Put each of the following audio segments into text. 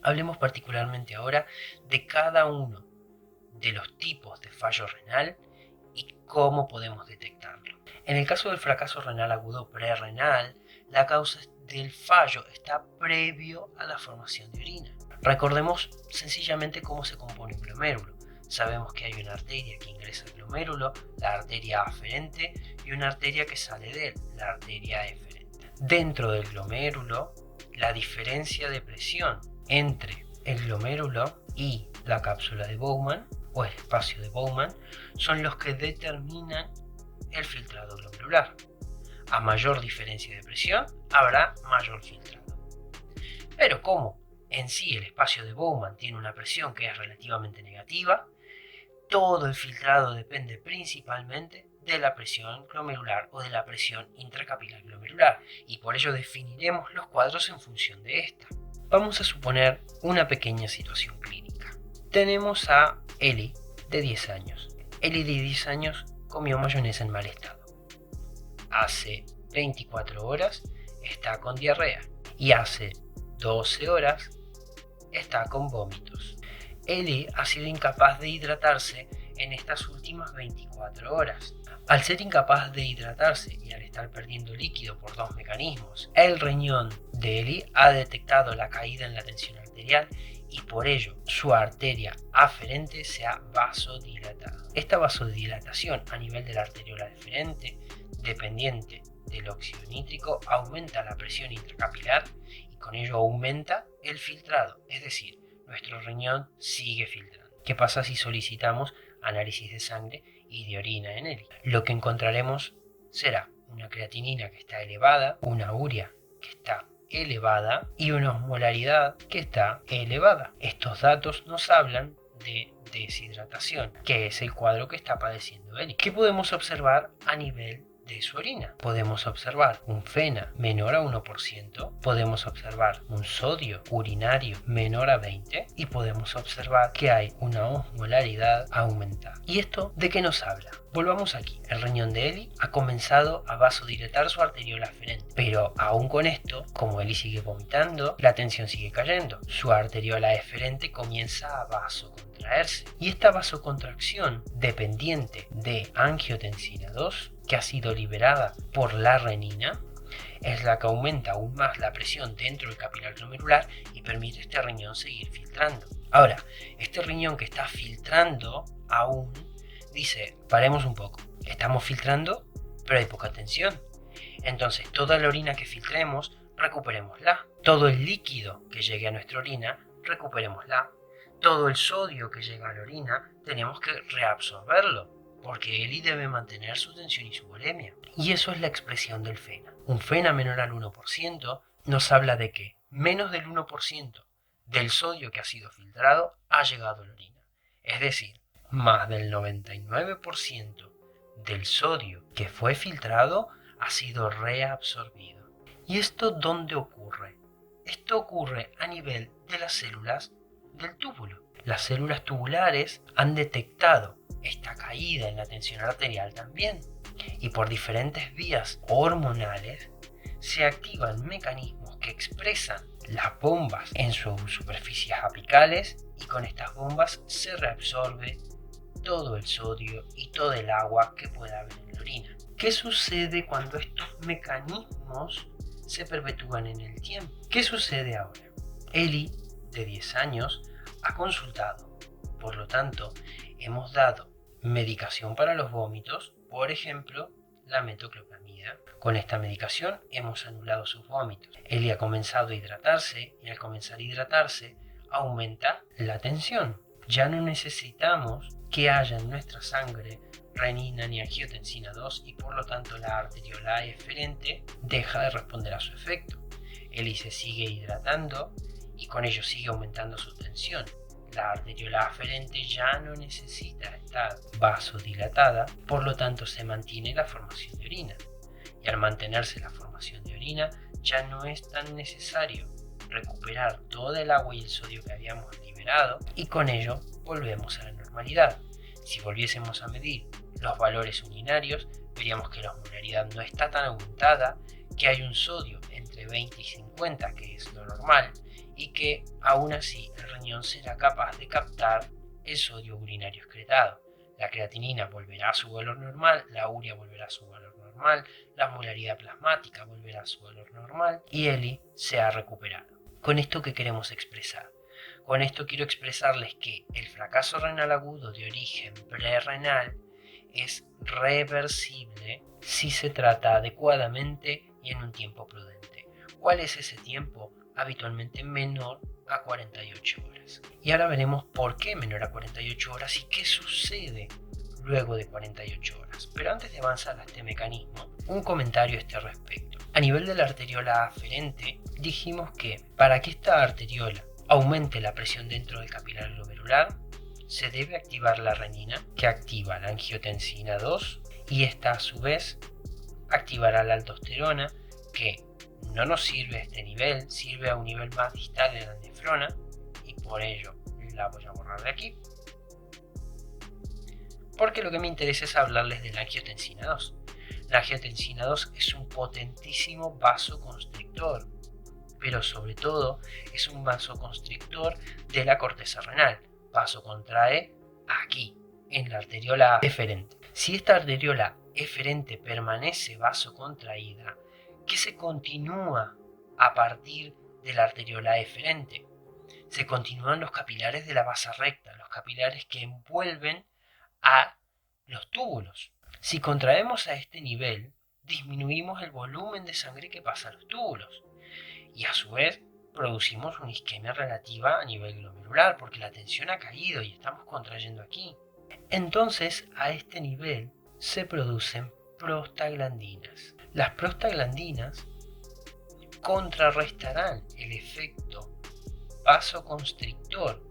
Hablemos particularmente ahora de cada uno de los tipos de fallo renal y cómo podemos detectarlo. En el caso del fracaso renal agudo prerrenal, la causa del fallo está previo a la formación de orina. Recordemos sencillamente cómo se compone un glomérulo. Sabemos que hay una arteria que ingresa al glomérulo, la arteria aferente, y una arteria que sale de él, la arteria eferente. Dentro del glomérulo, la diferencia de presión entre el glomérulo y la cápsula de Bowman o el espacio de Bowman son los que determinan el filtrado glomerular. A mayor diferencia de presión habrá mayor filtrado. Pero como en sí el espacio de Bowman tiene una presión que es relativamente negativa, todo el filtrado depende principalmente de la presión glomerular o de la presión intracapilar glomerular, y por ello definiremos los cuadros en función de esta. Vamos a suponer una pequeña situación clínica. Tenemos a Eli de 10 años. Eli de 10 años comió mayonesa en mal estado. Hace 24 horas está con diarrea y hace 12 horas está con vómitos. Eli ha sido incapaz de hidratarse en estas últimas 24 horas. Al ser incapaz de hidratarse y al estar perdiendo líquido por dos mecanismos, el riñón de Eli ha detectado la caída en la tensión arterial y por ello su arteria aferente se ha vasodilatado. Esta vasodilatación a nivel de la arteriola deferente, dependiente del óxido nítrico, aumenta la presión intracapilar y con ello aumenta el filtrado, es decir, nuestro riñón sigue filtrando. ¿Qué pasa si solicitamos análisis de sangre y de orina en Eli? Lo que encontraremos será una creatinina que está elevada, una urea que está elevada y una osmolaridad que está elevada. Estos datos nos hablan de deshidratación, que es el cuadro que está padeciendo Eli. ¿Qué podemos observar a nivel de su orina? Podemos observar un FeNA menor a 1%, podemos observar un sodio urinario menor a 20 y podemos observar que hay una osmolaridad aumentada. ¿Y esto de qué nos habla? Volvamos aquí. El riñón de Eli ha comenzado a vasodilatar su arteriola aferente, pero aún con esto, como Eli sigue vomitando, la tensión sigue cayendo. Su arteriola eferente comienza a vasocontraerse y esta vasocontracción dependiente de angiotensina 2 que ha sido liberada por la renina es la que aumenta aún más la presión dentro del capilar glomerular y permite a este riñón seguir filtrando. Ahora, este riñón que está filtrando aún dice, paremos un poco, estamos filtrando pero hay poca tensión, entonces toda la orina que filtremos recuperémosla, todo el líquido que llegue a nuestra orina recuperémosla, todo el sodio que llega a la orina tenemos que reabsorberlo, porque Eli debe mantener su tensión y su volemia. Y eso es la expresión del FeNA. Un FeNA menor al 1% nos habla de que menos del 1% del sodio que ha sido filtrado ha llegado a la orina. Es decir, más del 99% del sodio que fue filtrado ha sido reabsorbido. ¿Y esto dónde ocurre? Esto ocurre a nivel de las células del túbulo. Las células tubulares han detectado esta caída en la tensión arterial también, y por diferentes vías hormonales se activan mecanismos que expresan las bombas en sus superficies apicales y con estas bombas se reabsorbe todo el sodio y todo el agua que pueda haber en la orina. ¿Qué sucede cuando estos mecanismos se perpetúan en el tiempo? ¿Qué sucede ahora? Eli, de 10 años, ha consultado, por lo tanto, hemos dado medicación para los vómitos, por ejemplo, la metoclopramida. Con esta medicación hemos anulado sus vómitos. Eli ha comenzado a hidratarse y al comenzar a hidratarse aumenta la tensión. Ya no necesitamos que haya en nuestra sangre renina ni angiotensina 2 y por lo tanto la arteriola eferente deja de responder a su efecto. Eli se sigue hidratando y con ello sigue aumentando su tensión. La arteriola aferente ya no necesita estar vasodilatada, por lo tanto se mantiene la formación de orina. Y al mantenerse la formación de orina, ya no es tan necesario recuperar todo el agua y el sodio que habíamos liberado y con ello volvemos a la normalidad. Si volviésemos a medir los valores urinarios, veríamos que la osmolaridad no está tan aumentada, que hay un sodio entre 20 y 50, que es lo normal, y que aún así el riñón será capaz de captar el sodio urinario excretado. La creatinina volverá a su valor normal, la urea volverá a su valor normal, la molaridad plasmática volverá a su valor normal y Eli se ha recuperado. ¿Con esto qué queremos expresar? Con esto quiero expresarles que el fracaso renal agudo de origen prerrenal es reversible si se trata adecuadamente y en un tiempo prudente. ¿Cuál es ese tiempo? Habitualmente menor a 48 horas. Y ahora veremos por qué menor a 48 horas y qué sucede luego de 48 horas. Pero antes de avanzar a este mecanismo, un comentario a este respecto. A nivel de la arteriola aferente, dijimos que para que esta arteriola aumente la presión dentro del capilar glomerular, se debe activar la renina, que activa la angiotensina 2, y esta a su vez activará la aldosterona, que no nos sirve a este nivel, sirve a un nivel más distal de la nefrona, y por ello la voy a borrar de aquí, porque lo que me interesa es hablarles de la angiotensina 2. La angiotensina 2 es un potentísimo vasoconstrictor, pero sobre todo es un vasoconstrictor de la corteza renal. Vasocontrae aquí, en la arteriola eferente. Si esta arteriola eferente permanece vasocontraída, ¿qué se continúa a partir de la arteriola eferente? Se continúan los capilares de la base recta, los capilares que envuelven a los túbulos. Si contraemos a este nivel, disminuimos el volumen de sangre que pasa a los túbulos y a su vez producimos una isquemia relativa a nivel glomerular porque la tensión ha caído y estamos contrayendo aquí. Entonces a este nivel se producen prostaglandinas. Las prostaglandinas contrarrestarán el efecto vasoconstrictor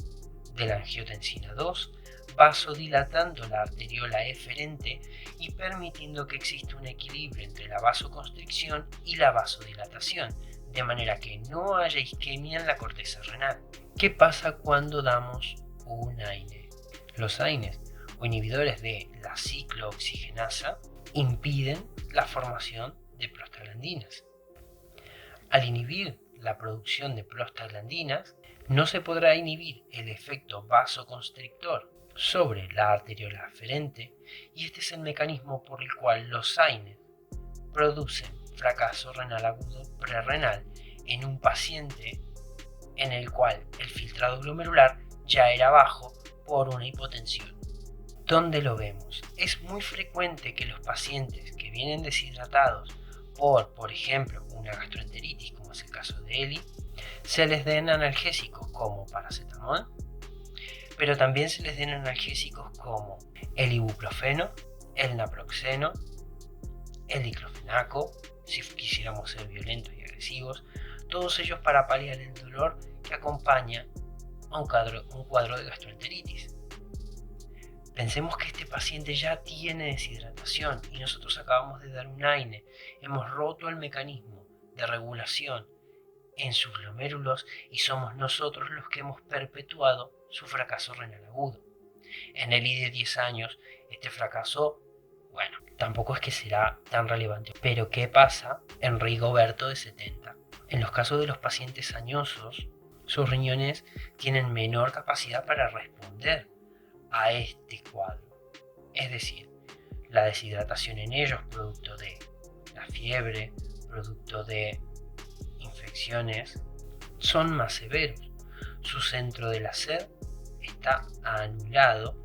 de la angiotensina 2, vasodilatando la arteriola eferente y permitiendo que exista un equilibrio entre la vasoconstricción y la vasodilatación, de manera que no haya isquemia en la corteza renal. ¿Qué pasa cuando damos un AINE? Los AINES, o inhibidores de la ciclooxigenasa, impiden la formación de prostaglandinas. Al inhibir la producción de prostaglandinas, no se podrá inhibir el efecto vasoconstrictor sobre la arteriola aferente, y este es el mecanismo por el cual los AINES producen fracaso renal agudo prerrenal en un paciente en el cual el filtrado glomerular ya era bajo por una hipotensión. ¿Dónde lo vemos? Es muy frecuente que los pacientes que vienen deshidratados por ejemplo, una gastroenteritis, como es el caso de Eli, se les den analgésicos como paracetamol, pero también se les den analgésicos como el ibuprofeno, el naproxeno, el diclofenaco, si quisiéramos ser violentos y agresivos, todos ellos para paliar el dolor que acompaña a un cuadro de gastroenteritis. Pensemos que este paciente ya tiene deshidratación y nosotros acabamos de dar un AINE, hemos roto el mecanismo de regulación en sus glomérulos y somos nosotros los que hemos perpetuado su fracaso renal agudo. En Eli de 10 años, este fracaso, bueno, tampoco es que será tan relevante. Pero ¿qué pasa en Rigoberto de 70? En los casos de los pacientes añosos, sus riñones tienen menor capacidad para responder a este cuadro. Es decir, la deshidratación en ellos, producto de la fiebre, producto de infecciones, son más severos. Su centro de la sed está anulado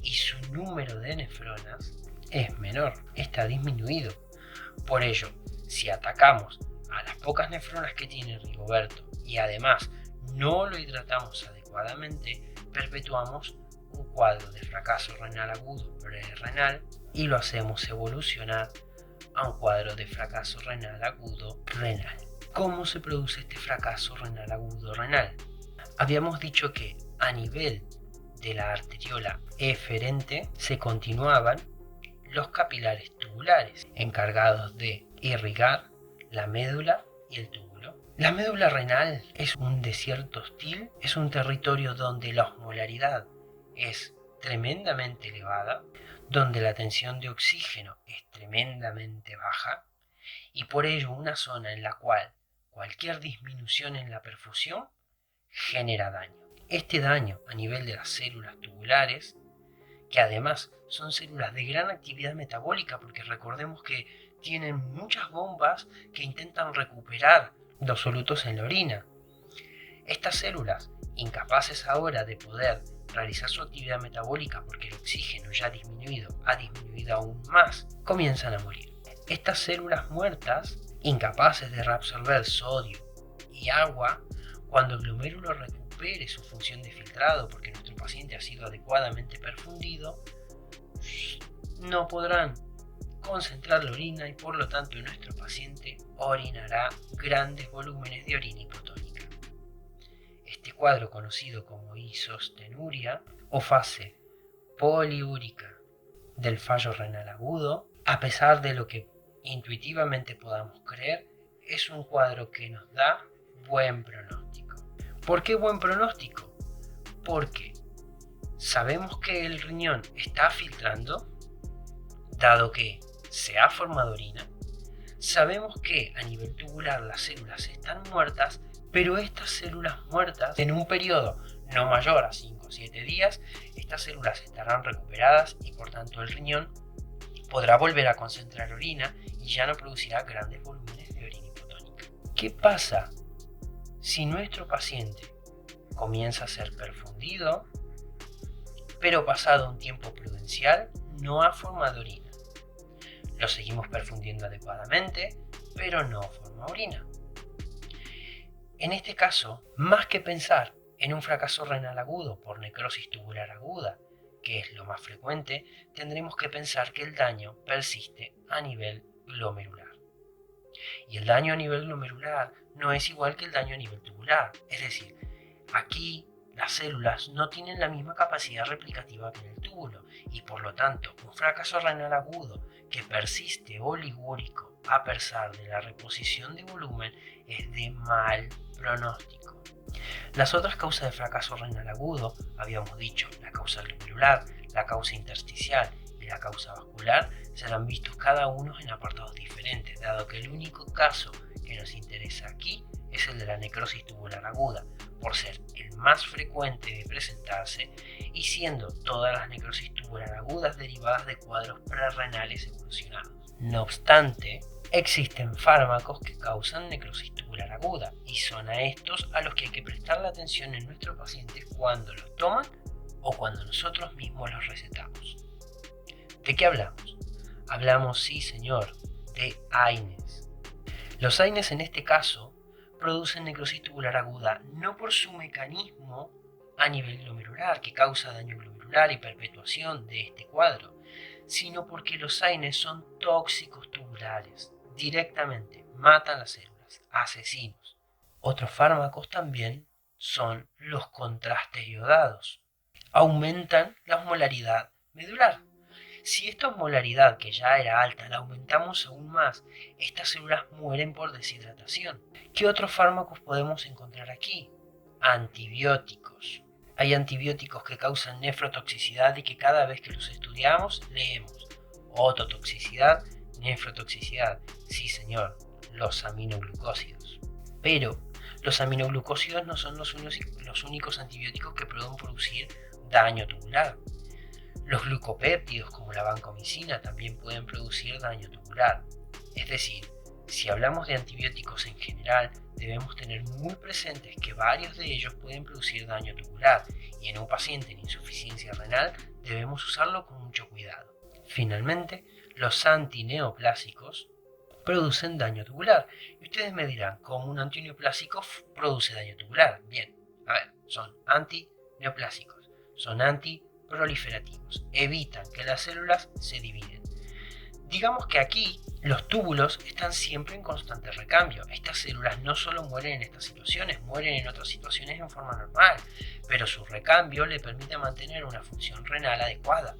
y su número de nefronas es menor, está disminuido. Por ello, si atacamos a las pocas nefronas que tiene Rigoberto y además no lo hidratamos adecuadamente, perpetuamos un cuadro de fracaso renal agudo prerrenal y lo hacemos evolucionar a un cuadro de fracaso renal agudo renal. ¿Cómo se produce este fracaso renal agudo renal? Habíamos dicho que a nivel de la arteriola eferente se continuaban los capilares tubulares encargados de irrigar la médula y el túbulo. La médula renal es un desierto hostil, es un territorio donde la osmolaridad es tremendamente elevada, donde la tensión de oxígeno es tremendamente baja y por ello una zona en la cual cualquier disminución en la perfusión genera daño. Este daño a nivel de las células tubulares, que además son células de gran actividad metabólica, porque recordemos que tienen muchas bombas que intentan recuperar los solutos en la orina. Estas células, incapaces ahora de poder realizar su actividad metabólica porque el oxígeno ya ha disminuido aún más, comienzan a morir. Estas células muertas, incapaces de reabsorber sodio y agua, cuando el glomérulo recupere su función de filtrado porque nuestro paciente ha sido adecuadamente perfundido, no podrán concentrar la orina y por lo tanto nuestro paciente orinará grandes volúmenes de orina hipotónica. Este cuadro, conocido como isostenuria o fase poliúrica del fallo renal agudo, a pesar de lo que intuitivamente podamos creer, es un cuadro que nos da buen pronóstico. ¿Por qué buen pronóstico? Porque sabemos que el riñón está filtrando, dado que se ha formado orina. Sabemos que a nivel tubular las células están muertas, pero estas células muertas, en un periodo no mayor a 5 o 7 días, estas células estarán recuperadas y por tanto el riñón podrá volver a concentrar orina y ya no producirá grandes volúmenes de orina hipotónica. ¿Qué pasa si nuestro paciente comienza a ser perfundido, pero pasado un tiempo prudencial no ha formado orina? Lo seguimos perfundiendo adecuadamente, pero no forma orina. En este caso, más que pensar en un fracaso renal agudo por necrosis tubular aguda, que es lo más frecuente, tendremos que pensar que el daño persiste a nivel glomerular. Y el daño a nivel glomerular no es igual que el daño a nivel tubular. Es decir, aquí las células no tienen la misma capacidad replicativa que en el túbulo y por lo tanto un fracaso renal agudo que persiste oligúrico a pesar de la reposición de volumen es de mal pronóstico. Las otras causas de fracaso renal agudo, habíamos dicho, la causa glomerular, la causa intersticial y la causa vascular, serán vistos cada uno en apartados diferentes, dado que el único caso que nos interesa aquí es el de la necrosis tubular aguda, por ser el más frecuente de presentarse y siendo todas las necrosis tubular agudas derivadas de cuadros prerrenales evolucionados. No obstante, existen fármacos que causan necrosis tubular aguda y son a estos a los que hay que prestar la atención en nuestros pacientes cuando los toman o cuando nosotros mismos los recetamos. ¿De qué hablamos? Hablamos, sí señor, de AINES. Los AINES en este caso producen necrosis tubular aguda no por su mecanismo a nivel glomerular que causa daño glomerular y perpetuación de este cuadro, sino porque los AINES son tóxicos tubulares, directamente matan las células, asesinos. Otros fármacos también son los contrastes iodados, aumentan la osmolaridad medular. Si esta osmolaridad, que ya era alta, la aumentamos aún más, estas células mueren por deshidratación. ¿Qué otros fármacos podemos encontrar aquí? Antibióticos. Hay antibióticos que causan nefrotoxicidad y que cada vez que los estudiamos leemos ototoxicidad, nefrotoxicidad. Sí señor, los aminoglucósidos. Pero los aminoglucósidos no son los únicos antibióticos que pueden producir daño tubular. Los glucopéptidos como la vancomicina también pueden producir daño tubular. Es decir, si hablamos de antibióticos en general, debemos tener muy presentes que varios de ellos pueden producir daño tubular y en un paciente en insuficiencia renal debemos usarlo con mucho cuidado. Finalmente, los antineoplásicos producen daño tubular. Y ustedes me dirán, ¿cómo un antineoplásico produce daño tubular? Bien, a ver, son antineoplásicos, son antiproliferativos, evitan que las células se dividen. Digamos que aquí los túbulos están siempre en constante recambio. Estas células no solo mueren en estas situaciones, mueren en otras situaciones en forma normal, pero su recambio le permite mantener una función renal adecuada.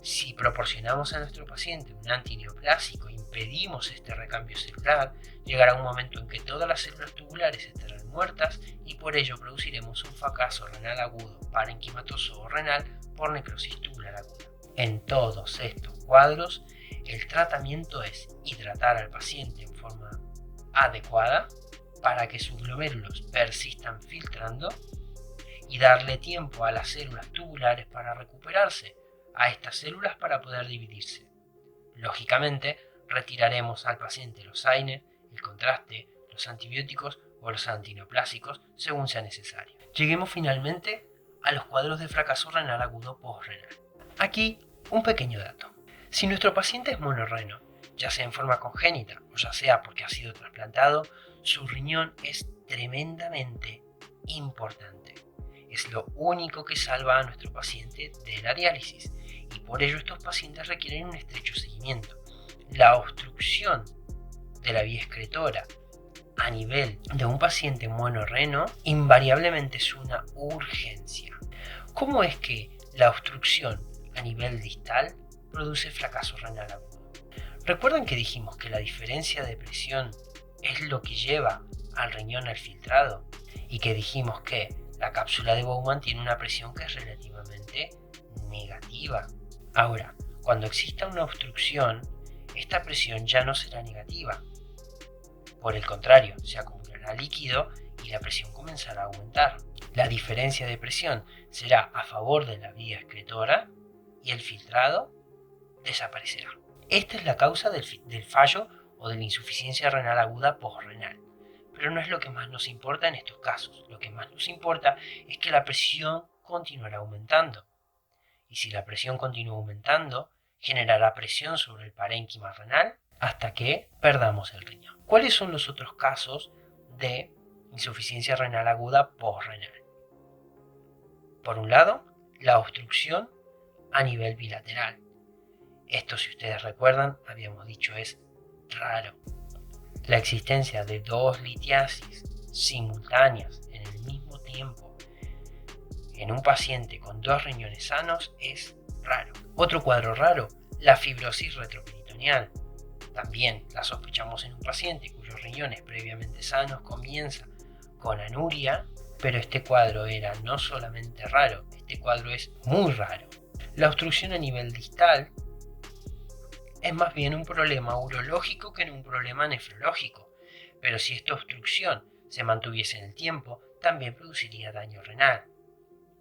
Si proporcionamos a nuestro paciente un antineoplásico e impedimos este recambio celular, llegará un momento en que todas las células tubulares estarán muertas y por ello produciremos un fracaso renal agudo parenquimatoso o renal por necrosis tubular aguda. En todos estos cuadros, el tratamiento es hidratar al paciente en forma adecuada, para que sus glomérulos persistan filtrando y darle tiempo a las células tubulares para recuperarse, a estas células para poder dividirse. Lógicamente, retiraremos al paciente los AINE, el contraste, los antibióticos o los antineoplásicos según sea necesario. Lleguemos finalmente a los cuadros de fracaso renal agudo postrenal. Aquí un pequeño dato. Si nuestro paciente es monorreno, ya sea en forma congénita o ya sea porque ha sido trasplantado, su riñón es tremendamente importante. Es lo único que salva a nuestro paciente de la diálisis y por ello estos pacientes requieren un estrecho seguimiento. La obstrucción de la vía excretora a nivel de un paciente monorreno invariablemente es una urgencia. ¿Cómo es que la obstrucción a nivel distal produce fracaso renal agudo? ¿Recuerdan que dijimos que la diferencia de presión es lo que lleva al riñón al filtrado? Y que dijimos que la cápsula de Bowman tiene una presión que es relativamente negativa. Ahora, cuando exista una obstrucción, esta presión ya no será negativa. Por el contrario, se acumulará líquido y la presión comenzará a aumentar. La diferencia de presión será a favor de la vía excretora y el filtrado desaparecerá. Esta es la causa del fallo o de la insuficiencia renal aguda postrenal. Pero no es lo que más nos importa en estos casos. Lo que más nos importa es que la presión continuará aumentando. Y si la presión continúa aumentando, generará presión sobre el parénquima renal hasta que perdamos el riñón. ¿Cuáles son los otros casos de insuficiencia renal aguda postrenal? Por un lado, la obstrucción a nivel bilateral. Esto, si ustedes recuerdan, habíamos dicho es raro. La existencia de dos litiasis simultáneas en el mismo tiempo en un paciente con dos riñones sanos es raro. Otro cuadro raro, la fibrosis retroperitoneal. También la sospechamos en un paciente cuyos riñones previamente sanos comienza con anuria, pero este cuadro era no solamente raro, este cuadro es muy raro. La obstrucción a nivel distal es más bien un problema urológico que un problema nefrológico, pero si esta obstrucción se mantuviese en el tiempo, también produciría daño renal.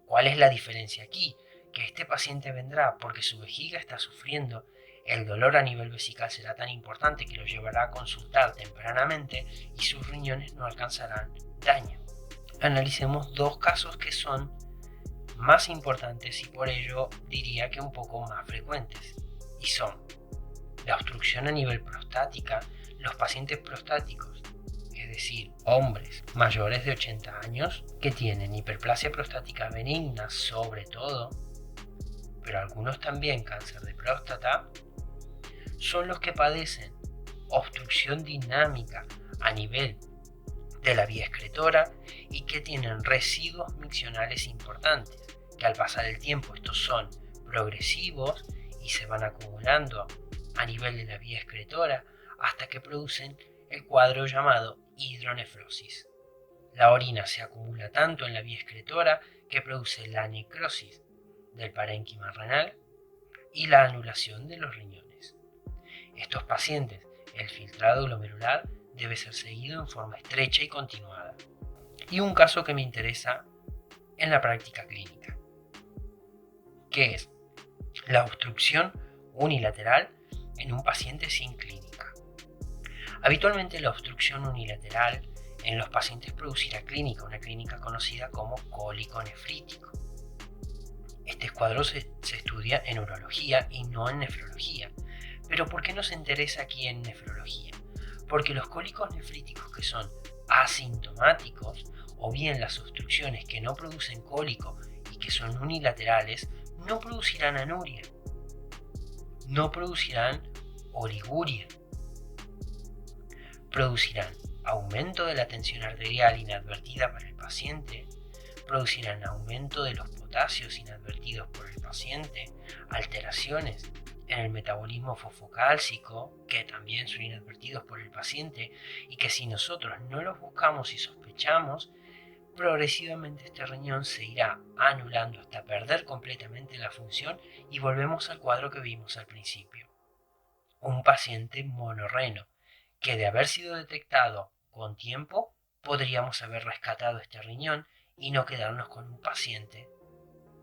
¿Cuál es la diferencia aquí? Que este paciente vendrá porque su vejiga está sufriendo, el dolor a nivel vesical será tan importante que lo llevará a consultar tempranamente y sus riñones no alcanzarán daño. Analicemos dos casos que son más importantes y por ello diría que un poco más frecuentes, y son la obstrucción a nivel prostática. Los pacientes prostáticos, es decir, hombres mayores de 80 años que tienen hiperplasia prostática benigna sobre todo, pero algunos también cáncer de próstata, son los que padecen obstrucción dinámica a nivel de la vía excretora y que tienen residuos miccionales importantes, que al pasar el tiempo estos son progresivos y se van acumulando a nivel de la vía excretora hasta que producen el cuadro llamado hidronefrosis. La orina se acumula tanto en la vía excretora que produce la necrosis del parénquima renal y la anulación de los riñones. Estos pacientes, el filtrado glomerular debe ser seguido en forma estrecha y continuada. Y un caso que me interesa en la práctica clínica, que es la obstrucción unilateral en un paciente sin clínica. Habitualmente la obstrucción unilateral en los pacientes producirá clínica, una clínica conocida como cólico nefrítico. Este cuadro se estudia en urología y no en nefrología. Pero ¿por qué nos interesa aquí en nefrología? Porque los cólicos nefríticos que son asintomáticos o bien las obstrucciones que no producen cólico y que son unilaterales no producirán anuria, no producirán oliguria, producirán aumento de la tensión arterial inadvertida para el paciente, producirán aumento de los potasios inadvertidos por el paciente, alteraciones en el metabolismo fosfocálcico que también son inadvertidos por el paciente y que si nosotros no los buscamos y sospechamos, progresivamente este riñón se irá anulando hasta perder completamente la función y volvemos al cuadro que vimos al principio. Un paciente monorreno que de haber sido detectado con tiempo podríamos haber rescatado este riñón y no quedarnos con un paciente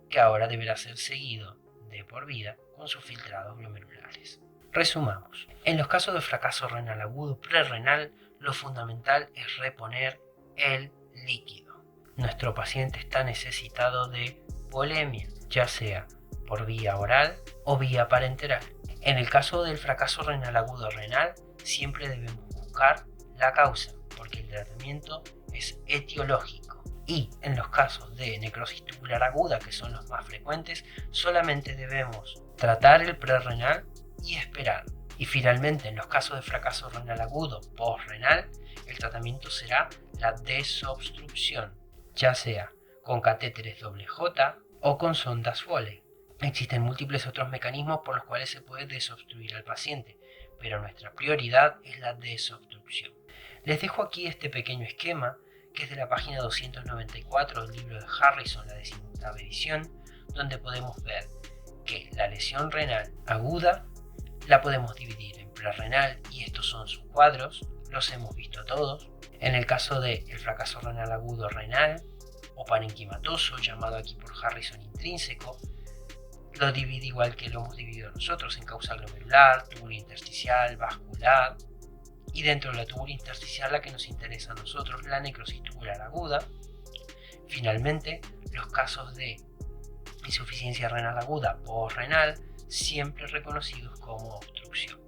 que ahora deberá ser seguido de por vida con sus filtrados glomerulares. Resumamos. En los casos de fracaso renal agudo prerrenal, lo fundamental es reponer el líquido. Nuestro paciente está necesitado de volemia, ya sea por vía oral o vía parenteral. En el caso del fracaso renal agudo renal, siempre debemos buscar la causa, porque el tratamiento es etiológico. Y en los casos de necrosis tubular aguda, que son los más frecuentes, solamente debemos tratar el prerrenal y esperar. Y finalmente, en los casos de fracaso renal agudo postrenal, el tratamiento será la desobstrucción, ya sea con catéteres J o con sondas Foley. Existen múltiples otros mecanismos por los cuales se puede desobstruir al paciente, pero nuestra prioridad es la desobstrucción. Les dejo aquí este pequeño esquema, que es de la página 294 del libro de Harrison, la 18ª edición, donde podemos ver que la lesión renal aguda la podemos dividir en prerrenal, y estos son sus cuadros, los hemos visto todos. En el caso del fracaso renal agudo renal o parenquimatoso, llamado aquí por Harrison intrínseco, lo divide igual que lo hemos dividido nosotros en causa glomerular, túbulo intersticial, vascular, y dentro de la túbulo intersticial la que nos interesa a nosotros, la necrosis tubular aguda. Finalmente, los casos de insuficiencia renal aguda postrenal, siempre reconocidos como obstrucción.